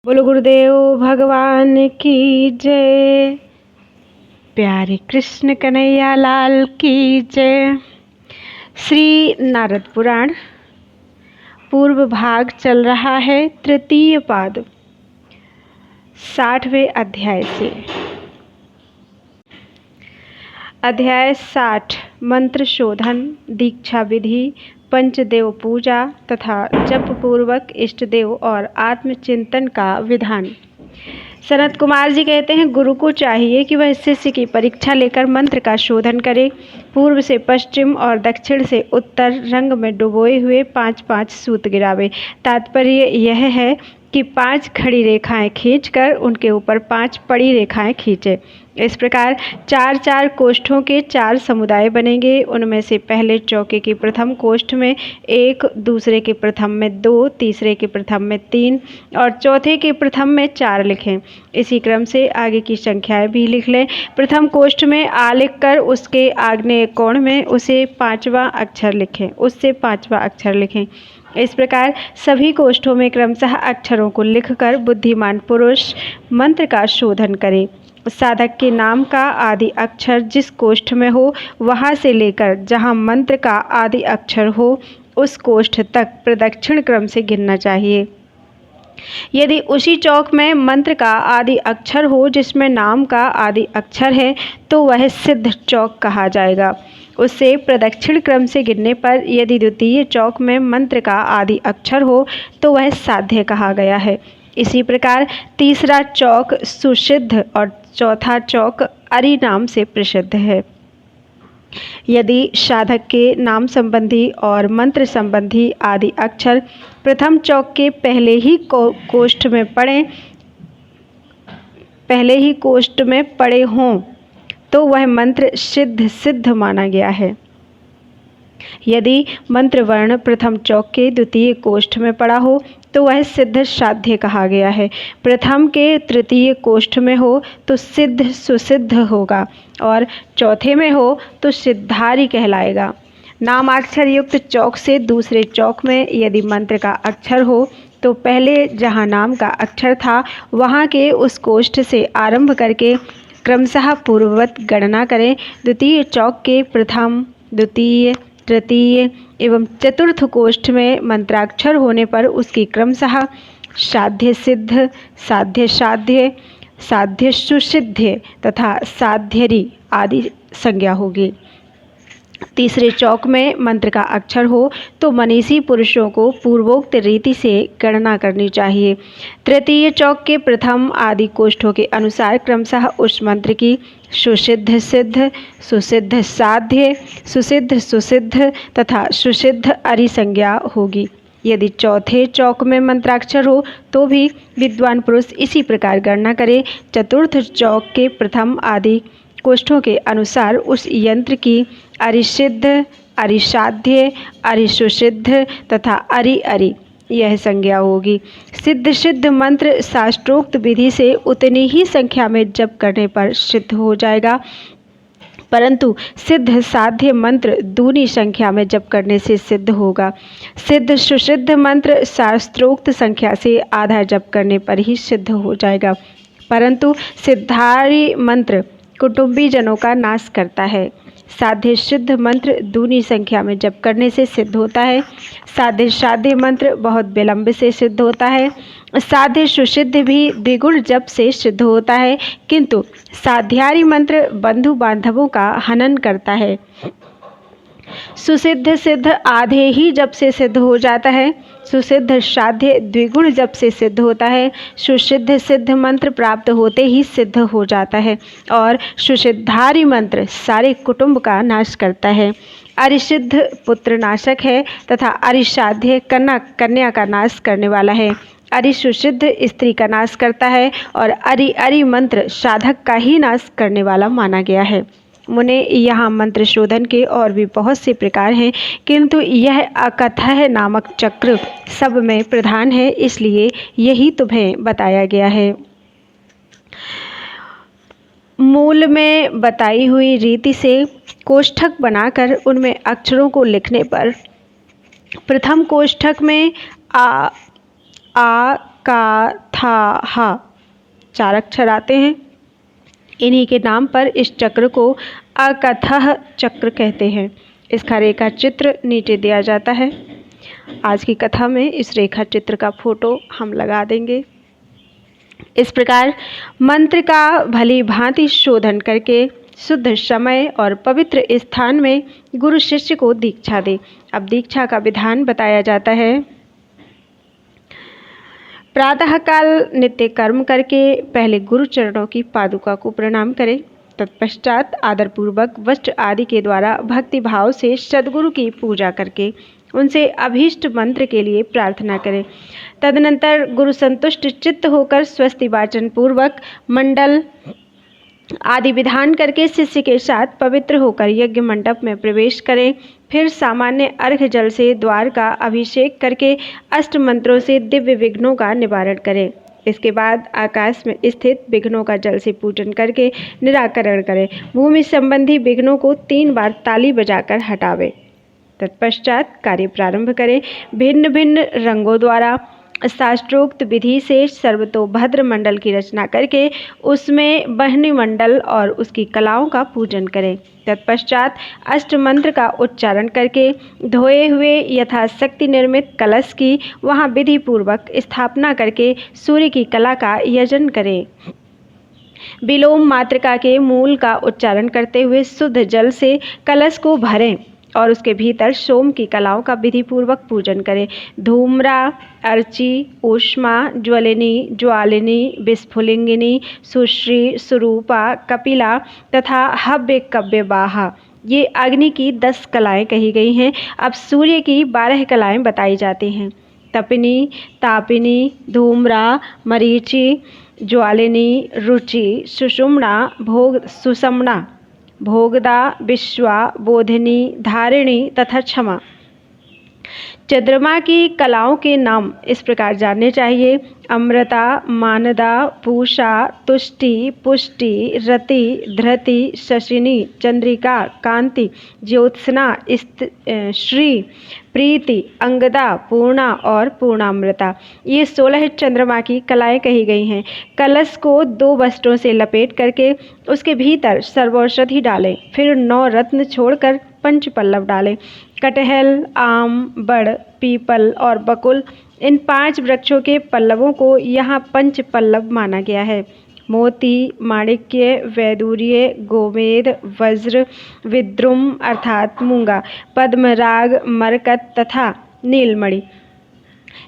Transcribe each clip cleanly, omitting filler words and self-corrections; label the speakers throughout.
Speaker 1: बोलो गुरुदेव भगवान की जय। प्यारे कृष्ण कन्हैया लाल की जय। श्री नारद पुराण पूर्व भाग चल रहा है, तृतीय पाद 60वें अध्याय से। अध्याय 60 मंत्र शोधन, दीक्षा विधि, पंचदेव पूजा तथा जप पूर्वक इष्ट देव और आत्मचिंतन का विधान। सनत कुमार जी कहते हैं, गुरु को चाहिए कि वह शिष्य की परीक्षा लेकर मंत्र का शोधन करे। पूर्व से पश्चिम और दक्षिण से उत्तर रंग में डुबोए हुए 5-5 सूत गिरावे। तात्पर्य यह है कि 5 खड़ी रेखाएं खींचकर उनके ऊपर 5 पड़ी रेखाएं खींचे। इस प्रकार 4-4 कोष्ठों के 4 समुदाय बनेंगे। उनमें से पहले चौके के प्रथम कोष्ठ में 1, दूसरे के प्रथम में 2, तीसरे के प्रथम में 3 और चौथे के प्रथम में 4 लिखें। इसी क्रम से आगे की संख्याएं भी लिख लें। प्रथम कोष्ठ में आ लिखकर उसके आग्नेय कोण में उससे 5वां अक्षर लिखें। इस प्रकार सभी कोष्ठों में क्रमशः अक्षरों को लिखकर बुद्धिमान पुरुष मंत्र का शोधन करे। साधक के नाम का आदि अक्षर जिस कोष्ठ में हो, वहां से लेकर जहां मंत्र का आदि अक्षर हो उस कोष्ठ तक प्रदक्षिण क्रम से गिनना चाहिए। यदि उसी चौक में मंत्र का आदि अक्षर हो जिसमें नाम का आदि अक्षर है तो वह सिद्ध चौक कहा जाएगा। उससे प्रदक्षिण क्रम से गिनने पर यदि द्वितीय चौक में मंत्र का आदि अक्षर हो तो वह साध्य कहा गया है। इसी प्रकार तीसरा चौक सुसिद्ध और चौथा चौक अरि नाम से प्रसिद्ध है। यदि साधक के नाम संबंधी और मंत्र संबंधी आदि अक्षर प्रथम चौक के पहले ही कोष्ठ में पड़े हों तो वह मंत्र सिद्ध माना गया है। यदि मंत्र वर्ण प्रथम चौक के द्वितीय कोष्ठ में पड़ा हो तो वह सिद्ध साध्य कहा गया है। प्रथम के तृतीय कोष्ठ में हो तो सिद्ध सुसिद्ध होगा और चौथे में हो तो सिद्धारी कहलाएगा। नामाक्षर युक्त चौक से दूसरे चौक में यदि मंत्र का अक्षर हो तो पहले जहाँ नाम का अक्षर था वहाँ के उस कोष्ठ से आरंभ करके क्रमशः पूर्ववत गणना करें। द्वितीय चौक के प्रथम, द्वितीय, तृतीय एवं चतुर्थ कोष्ठ में मंत्राक्षर होने पर उसकी क्रमशः साध्य सिद्ध, साध्य साध्य, साध्य सुसिद्ध तथा साध्यरी आदि संज्ञा होगी। तीसरे चौक में मंत्र का अक्षर हो तो मनीषी पुरुषों को पूर्वोक्त रीति से गणना करनी चाहिए। तृतीय चौक के प्रथम आदि कोष्ठों के अनुसार क्रमशः उस मंत्र की सुसिद्ध सिद्ध, सुसिद्ध साध्य, सुसिद्ध सुसिद्ध तथा सुसिद्ध अरि संज्ञा होगी। यदि चौथे चौक में मंत्राक्षर हो तो भी विद्वान पुरुष इसी प्रकार गणना करे। चतुर्थ चौक के प्रथम आदि कोष्ठों के अनुसार उस यंत्र की अरिसिद्ध, अरिसाध्य, अरिसुसिद्ध तथा अरि यह संज्ञा होगी। सिद्ध सिद्ध मंत्र शास्त्रोक्त विधि से उतनी ही संख्या में जप करने पर सिद्ध हो जाएगा, परंतु सिद्ध साध्य मंत्र दूनी संख्या में जप करने से सिद्ध होगा। सिद्ध सुसिद्ध मंत्र शास्त्रोक्त संख्या से आधा जप करने पर ही सिद्ध हो जाएगा, परंतु सिद्धारी मंत्र कुटुंबी जनों का नाश करता है। साध्य सिद्ध मंत्र दूनी संख्या में जप करने से सिद्ध होता है। साध्य मंत्र बहुत विलंब से सिद्ध होता है। साध्य सुसिद्ध भी द्विगुण जप से सिद्ध होता है, किंतु साध्यारी मंत्र बंधु बांधवों का हनन करता है। सुसिद्ध सिद्ध आधे ही जप से सिद्ध हो जाता है। सुसिद्ध साध्य द्विगुण जप से सिद्ध होता है। सुसिद्ध सिद्ध मंत्र प्राप्त होते ही सिद्ध हो जाता है और सुसिद्धारी मंत्र सारे कुटुंब का नाश करता है। अरिसिद्ध पुत्र नाशक है तथा अरिसाध्य कन्या का नाश करने वाला है। अरिसुसिद्ध स्त्री का नाश करता है और अरि मंत्र साधक का ही नाश करने वाला माना गया है। मुने यहाँ मंत्र शोधन के और भी बहुत से प्रकार हैं, किंतु यह अकथय नामक चक्र सब में प्रधान है, इसलिए यही तुम्हें बताया गया है। मूल में बताई हुई रीति से कोष्ठक बनाकर उनमें अक्षरों को लिखने पर प्रथम कोष्ठक में आ का, था, हा 4 अक्षर आते हैं। इन्हीं के नाम पर इस चक्र को अकथः चक्र कहते हैं। इसका रेखा चित्र नीचे दिया जाता है। आज की कथा में इस रेखा चित्र का फोटो हम लगा देंगे। इस प्रकार मंत्र का भली भांति शोधन करके शुद्ध समय और पवित्र स्थान में गुरु शिष्य को दीक्षा दे। अब दीक्षा का विधान बताया जाता है। प्रातःकाल नित्य कर्म करके पहले गुरु चरणों की पादुका को प्रणाम करें। तत्पश्चात आदरपूर्वक वस्त्र आदि के द्वारा भक्ति भाव से सद्गुरु की पूजा करके उनसे अभीष्ट मंत्र के लिए प्रार्थना करें। तदनंतर गुरु संतुष्ट चित्त होकर स्वस्ति वाचन पूर्वक मंडल आदि विधान करके शिष्य के साथ पवित्र होकर यज्ञ मंडप में प्रवेश करें। फिर सामान्य अर्घ्य जल से द्वार का अभिषेक करके अष्ट मंत्रों से दिव्य विघ्नों का निवारण करें। इसके बाद आकाश में स्थित विघ्नों का जल से पूजन करके निराकरण करें। भूमि संबंधी विघ्नों को 3 बार ताली बजाकर हटावें। तत्पश्चात कार्य प्रारंभ करें। भिन्न भिन्न रंगों द्वारा शास्त्रोक्त विधि से सर्वतोभद्र मंडल की रचना करके उसमें बहनी मंडल और उसकी कलाओं का पूजन करें। तत्पश्चात अष्ट मंत्र का उच्चारण करके धोए हुए यथाशक्ति निर्मित कलश की वहां विधि पूर्वक स्थापना करके सूर्य की कला का यजन करें। विलोम मातृका के मूल का उच्चारण करते हुए शुद्ध जल से कलश को भरें और उसके भीतर सोम की कलाओं का विधि पूर्वक पूजन करें। धूम्रा, अर्ची, ऊष्मा, ज्वालिनी, विस्फुलिंगिनी, सुश्री, सुरूपा, कपिला तथा हव्य कव्यवाहा ये अग्नि की 10 कलाएं कही गई हैं। अब सूर्य की 12 कलाएं बताई जाती हैं। तपिनी, तापिनी, धूम्रा, मरीचि, ज्वालिनी, रुचि, सुषुम्ना, भोगदा, विश्वा, बोधिनी, धारिणी तथा क्षमा। चंद्रमा की कलाओं के नाम इस प्रकार जानने चाहिए। अमृता, मानदा, पूषा, तुष्टि, पुष्टि, रति, धृति, शशिनी, चंद्रिका, कांति, ज्योत्सना, श्री, प्रीति, अंगदा, पूर्णा और पूर्णामृता ये 16 चंद्रमा की कलाएं कही गई हैं। कलश को 2 वस्त्रों से लपेट करके उसके भीतर सर्वौषधि डालें। फिर 9 रत्न छोड़कर 5 पल्लव डालें। कटहल, आम, बड़, पीपल और बकुल इन 5 वृक्षों के पल्लवों को यहाँ 5 पल्लव माना गया है। मोती, माणिक्य, वैदूर्य, गोमेद, वज्र, विद्रुम अर्थात मूंगा, पद्मराग, मरकत तथा नीलमणि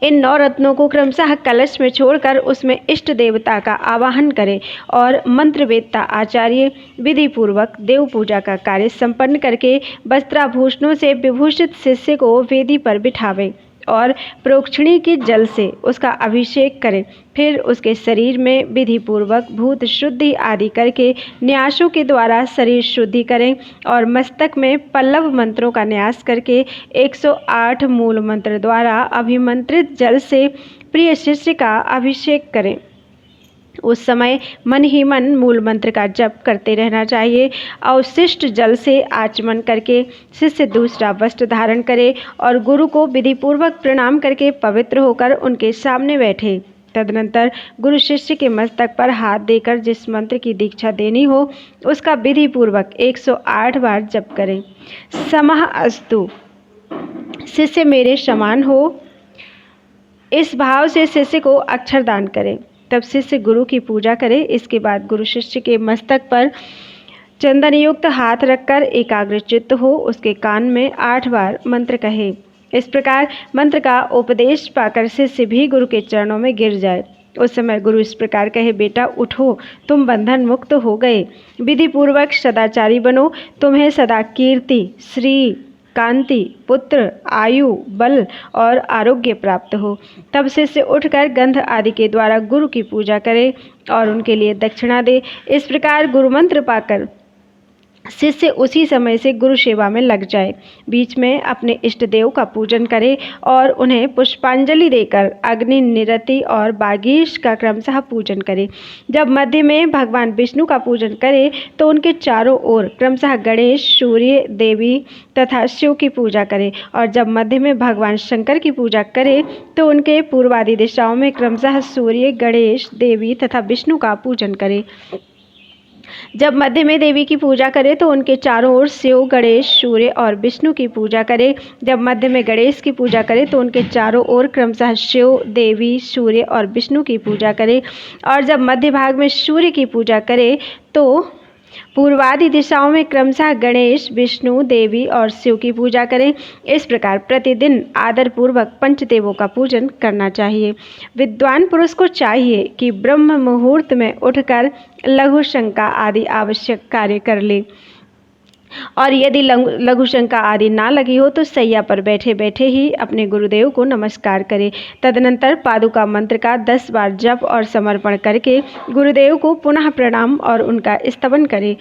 Speaker 1: इन 9 रत्नों को क्रमशः कलश में छोड़कर उसमें इष्ट देवता का आवाहन करें और मंत्रवेत्ता आचार्य विधि पूर्वक देव पूजा का कार्य संपन्न करके वस्त्राभूषणों से विभूषित शिष्य को वेदी पर बिठावें और प्रोक्षणी के जल से उसका अभिषेक करें। फिर उसके शरीर में विधि पूर्वक भूत शुद्धि आदि करके न्यासों के द्वारा शरीर शुद्धि करें और मस्तक में पल्लव मंत्रों का न्यास करके 108 मूल मंत्र द्वारा अभिमंत्रित जल से प्रिय शिष्य का अभिषेक करें। उस समय मन ही मन मूल मंत्र का जप करते रहना चाहिए। अवशिष्ट जल से आचमन करके शिष्य दूसरा वस्त्र धारण करे और गुरु को विधि पूर्वक प्रणाम करके पवित्र होकर उनके सामने बैठे। तदनंतर गुरु शिष्य के मस्तक पर हाथ देकर जिस मंत्र की दीक्षा देनी हो उसका विधि पूर्वक 108 बार जप करें। समः अस्तु, शिष्य मेरे समान हो, इस भाव से शिष्य को अक्षरदान करें। तब शिष्य गुरु की पूजा करे। इसके बाद गुरु शिष्य के मस्तक पर चंदन युक्त हाथ रखकर एकाग्रचित्त हो उसके कान में 8 बार मंत्र कहे। इस प्रकार मंत्र का उपदेश पाकर शिष्य भी गुरु के चरणों में गिर जाए। उस समय गुरु इस प्रकार कहे, बेटा उठो, तुम बंधन मुक्त हो गए। विधि पूर्वक सदाचारी बनो, तुम्हें सदा कीर्ति, श्री, कांति, पुत्र, आयु, बल और आरोग्य प्राप्त हो। तब शिष्य उठकर गंध आदि के द्वारा गुरु की पूजा करे और उनके लिए दक्षिणा दे। इस प्रकार गुरु मंत्र पाकर शिष्य उसी समय से गुरु सेवा में लग जाए। बीच में अपने इष्ट देव का पूजन करे और उन्हें पुष्पांजलि देकर अग्नि, निरति और बागीश का क्रमशः पूजन करे। जब मध्य में भगवान विष्णु का पूजन करे तो उनके चारों ओर क्रमशः गणेश, सूर्य, देवी तथा शिव की पूजा करे और जब मध्य में भगवान शंकर की पूजा करे तो उनके पूर्वादि दिशाओं में क्रमशः सूर्य, गणेश, देवी तथा विष्णु का पूजन करे। जब मध्य में देवी की पूजा करे तो उनके चारों ओर शिव, गणेश, सूर्य और विष्णु की पूजा करे। जब मध्य में गणेश की पूजा करे तो उनके चारों ओर क्रमशः शिव, देवी, सूर्य और विष्णु की पूजा करे और जब मध्य भाग में सूर्य की पूजा करे तो पूर्वादि दिशाओं में क्रमशः गणेश, विष्णु, देवी और शिव की पूजा करें। इस प्रकार प्रतिदिन आदरपूर्वक पंचदेवों का पूजन करना चाहिए। विद्वान पुरुष को चाहिए कि ब्रह्म मुहूर्त में उठकर लघु शंका आदि आवश्यक कार्य कर ले और यदि लघु शंका आदि ना लगी हो तो सैया पर बैठे बैठे ही अपने गुरुदेव को नमस्कार करे। तदनंतर पादुका मंत्र का 10 बार जप और समर्पण करके गुरुदेव को पुनः प्रणाम और उनका स्तवन करे।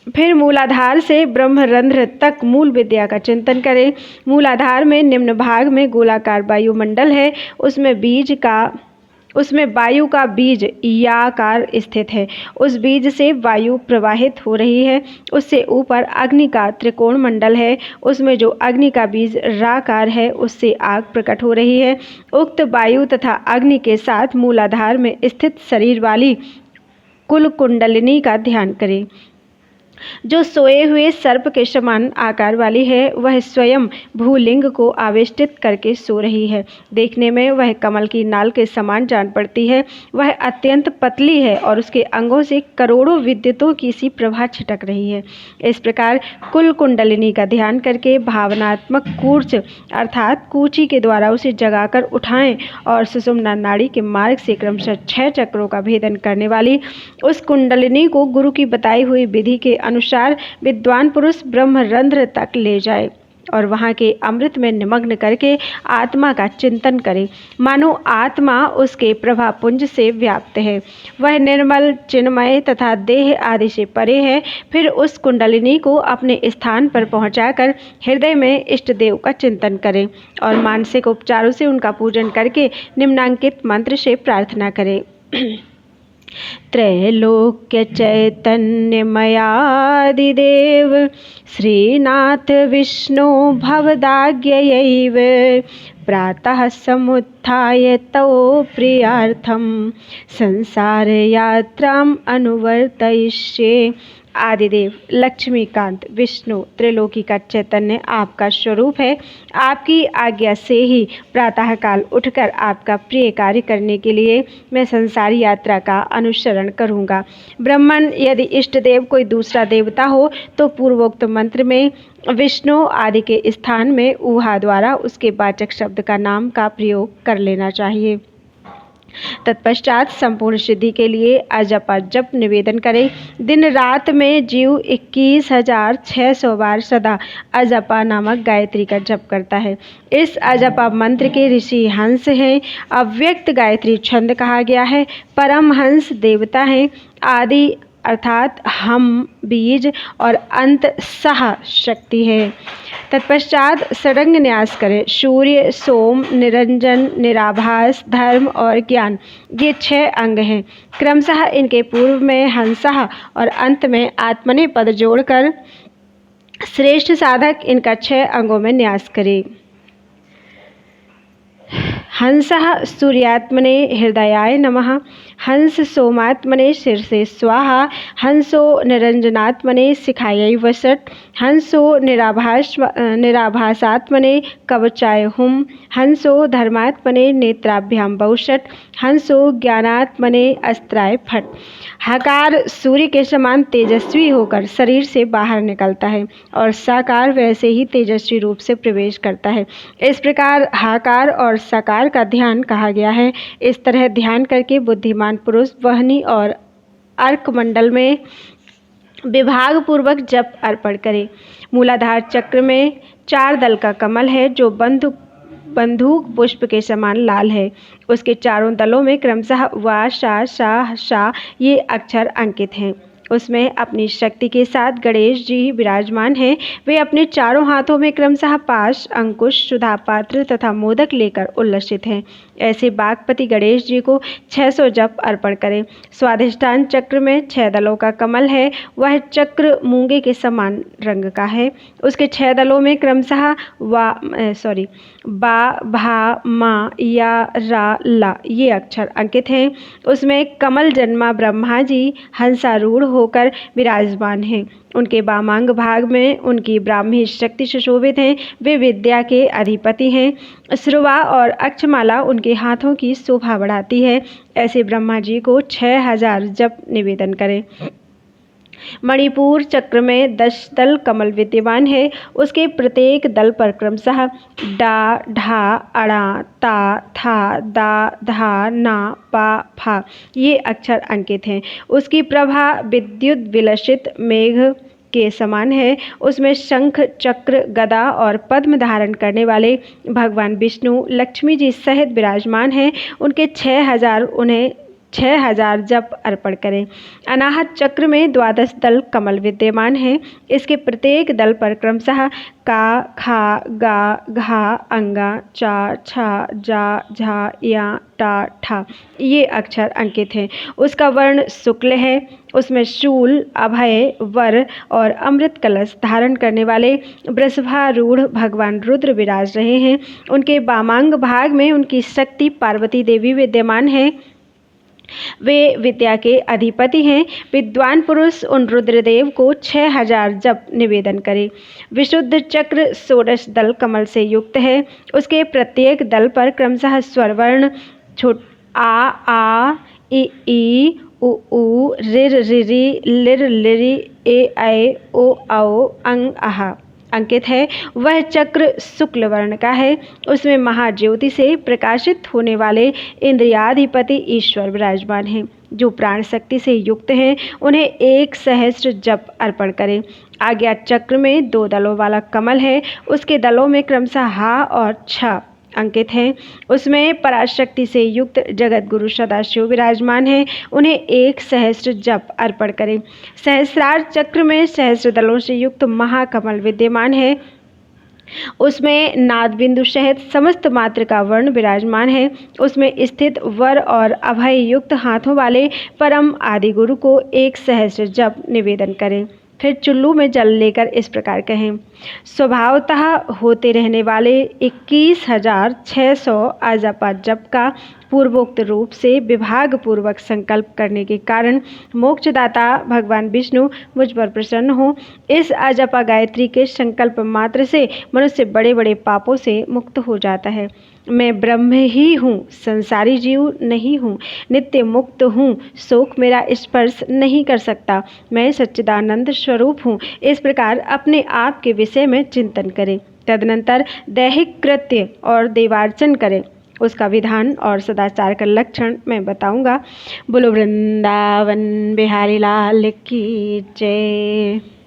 Speaker 1: फिर मूलाधार से ब्रह्मरंध्र तक मूल विद्या का चिंतन करें। मूलाधार में निम्न भाग में गोलाकार वायुमंडल है, उसमें वायु का बीज याकार स्थित है। उस बीज से वायु प्रवाहित हो रही है। उससे ऊपर अग्नि का त्रिकोण मंडल है, उसमें जो अग्नि का बीज राकार है उससे आग प्रकट हो रही है। उक्त वायु तथा अग्नि के साथ मूलाधार में स्थित शरीर वाली कुल कुंडलिनी का ध्यान करें। जो सोए हुए सर्प के समान आकार वाली है वह स्वयं भूलिंग को आवेष्टित करके सो रही है। देखने में वह कमल की नाल के समान जान पड़ती है। वह अत्यंत पतली है और उसके अंगों से करोड़ों विद्युतों की सी प्रभा छिटक रही है। इस प्रकार कुल कुंडलिनी का ध्यान करके भावनात्मक कूर्च अर्थात कूची के द्वारा उसे जगाकर उठाएं और सुषुम्ना नाड़ी के मार्ग से क्रमशः 6 चक्रों का भेदन करने वाली उस कुंडलिनी को गुरु की बताई हुई विधि के अनुसार विद्वान पुरुष ब्रह्मरंध्र तक ले जाए और वहाँ के अमृत में निमग्न करके आत्मा का चिंतन करे, मानो आत्मा उसके प्रभापुंज से व्याप्त है। वह निर्मल, चिन्मय तथा देह आदि से परे है। फिर उस कुंडलिनी को अपने स्थान पर पहुंचाकर हृदय में इष्ट देव का चिंतन करें और मानसिक उपचारों से उनका पूजन करके निम्नांकित मंत्र से प्रार्थना करें। त्रैलोक्य चैतन्यमयादिदेव श्रीनाथ विष्णु भवदाज्ञयैव प्रातः समुत्थाय तव प्रियार्थं संसार यात्राम् अनुवर्तयिष्ये। आदिदेव लक्ष्मीकांत विष्णु त्रिलोकी का चैतन्य आपका स्वरूप है। आपकी आज्ञा से ही प्रातःकाल उठकर आपका प्रिय कार्य करने के लिए मैं संसारी यात्रा का अनुसरण करूँगा। ब्राह्मण यदि इष्ट देव कोई दूसरा देवता हो तो पूर्वोक्त मंत्र में विष्णु आदि के स्थान में ऊहा द्वारा उसके वाचक शब्द का नाम का प्रयोग कर लेना चाहिए। तत्पश्चात संपूर्ण सिद्धि के लिए अजपा जप निवेदन करें। दिन रात में जीव 21,600 बार सदा अजपा नामक गायत्री का जप करता है। इस अजपा मंत्र के ऋषि हंस हैं। अव्यक्त गायत्री छंद कहा गया है। परम हंस देवता हैं। आदि अर्थात हम बीज और अंत सह शक्ति है। तत्पश्चात षडंग न्यास करें। सूर्य, सोम, निरंजन, निराभास, धर्म और ज्ञान ये 6 अंग हैं। क्रमशः इनके पूर्व में हंसः और अंत में आत्मने पद जोड़कर श्रेष्ठ साधक इनका 6 अंगों में न्यास करे। हंसः सूर्यात्मने हृदयाय नमः। हंस सोमात्मने शीर्षे स्वाहा। हंसो निरंजनात्मने शिखायै वसट। हंसो निराभासात्मने कवचाय हुम। हंसो धर्मात्मने नेत्राभ्याम बहुषट। हंसो ज्ञानात्मने अस्त्राय फट। हकार सूर्य के समान तेजस्वी होकर शरीर से बाहर निकलता है और साकार वैसे ही तेजस्वी रूप से प्रवेश करता है। इस प्रकार हाकार और साकार का ध्यान कहा गया है। इस तरह ध्यान करके बुद्धिमान पुरुष वहनी और अर्क मंडल में विभाग पूर्वक जप अर्पण करे। मूलाधार चक्र में 4 दल का कमल है जो बंदूक पुष्प के समान लाल है। उसके चारों दलों में क्रमशः वा, शा, शा, शा ये अक्षर अंकित हैं। उसमें अपनी शक्ति के साथ गणेश जी विराजमान हैं। वे अपने चारों हाथों में क्रमशः पाश, अंकुश, सुधा पात्र तथा मोदक लेकर उल्लसित हैं। ऐसे बागपति गणेश जी को 600 जप अर्पण करें। स्वाधिष्ठान चक्र में 6 दलों का कमल है। वह चक्र मूंगे के समान रंग का है। उसके 6 दलों में क्रमशः बा, भा, मा, या, रा, ला ये अक्षर अंकित हैं। उसमें कमल जन्मा ब्रह्मा जी हंसारूढ़ होकर विराजमान हैं। उनके वामांग भाग में उनकी ब्राह्मी शक्ति सुशोभित हैं। वे विद्या के अधिपति हैं। श्रुवा और अक्षमाला उनके हाथों की शोभा बढ़ाती है। ऐसे ब्रह्मा जी को 6000 जप निवेदन करें। मणिपुर चक्र में 10 दल कमल विद्यमान है। उसके प्रत्येक दल पर क्रमशः डा, ढा, अड़ा, ता, था, दा, धा, ना, पा, फा ये अक्षर अंकित हैं। उसकी प्रभा विद्युत विलसित मेघ के समान है। उसमें शंख, चक्र, गदा और पद्म धारण करने वाले भगवान विष्णु लक्ष्मी जी सहित विराजमान हैं। उनके 6000 जप अर्पण करें। अनाहत चक्र में 12 दल कमल विद्यमान हैं। इसके प्रत्येक दल पर क्रमशः का, खा, गा, घा, अंगा, चा, छा, जा, झा, या, टा, ठा ये अक्षर अंकित हैं। उसका वर्ण शुक्ल है। उसमें शूल, अभय, वर और अमृत कलश धारण करने वाले वृषभारूढ़ भगवान रुद्र विराज रहे हैं। उनके वामांग भाग में उनकी शक्ति पार्वती देवी विद्यमान है। वे विद्या के अधिपति हैं। विद्वान पुरुष उन रुद्रदेव को 6000 जप निवेदन करे। विशुद्ध चक्र 16 दल कमल से युक्त है। उसके प्रत्येक दल पर क्रमशः स्वरवर्ण आ, ई, उ, रिर, रिरी, लिर, लिरी, ए, ओ, औ, अंग, आहा अंकित है। वह चक्र शुक्ल वर्ण का है। उसमें महाज्योति से प्रकाशित होने वाले इंद्रियाधिपति ईश्वर विराजमान हैं, जो प्राण शक्ति से युक्त हैं। उन्हें 1000 जप अर्पण करें। आज्ञा चक्र में 2 दलों वाला कमल है। उसके दलों में क्रमशः हा और छ अंकित हैं। उसमें पराशक्ति से युक्त जगत गुरु सदाशिव विराजमान हैं। उन्हें 1000 जप अर्पण करें। सहस्रार चक्र में 1000 दलों से युक्त महाकमल विद्यमान है। उसमें नाद बिंदु सहित समस्त मात्र का वर्ण विराजमान है। उसमें स्थित वर और अभय युक्त हाथों वाले परम आदि गुरु को 1000 जप निवेदन करें। फिर चुल्लू में जल लेकर इस प्रकार कहें। स्वभावतः होते रहने वाले 21600 अजपा जप का पूर्वोक्त रूप से विभाग पूर्वक संकल्प करने के कारण मोक्षदाता भगवान विष्णु मुझ पर प्रसन्न हो। इस अजपा गायत्री के संकल्प मात्र से मनुष्य बड़े बड़े पापों से मुक्त हो जाता है। मैं ब्रह्म ही हूँ, संसारी जीव नहीं हूँ, नित्य मुक्त हूँ, शोक मेरा स्पर्श नहीं कर सकता, मैं सच्चिदानंद स्वरूप हूँ। इस प्रकार अपने आप के विषय में चिंतन करें। तदनंतर दैहिक कृत्य और देवार्चन करें। उसका विधान और सदाचार का लक्षण मैं बताऊंगा। बोलो वृंदावन बिहारी लाल की जय।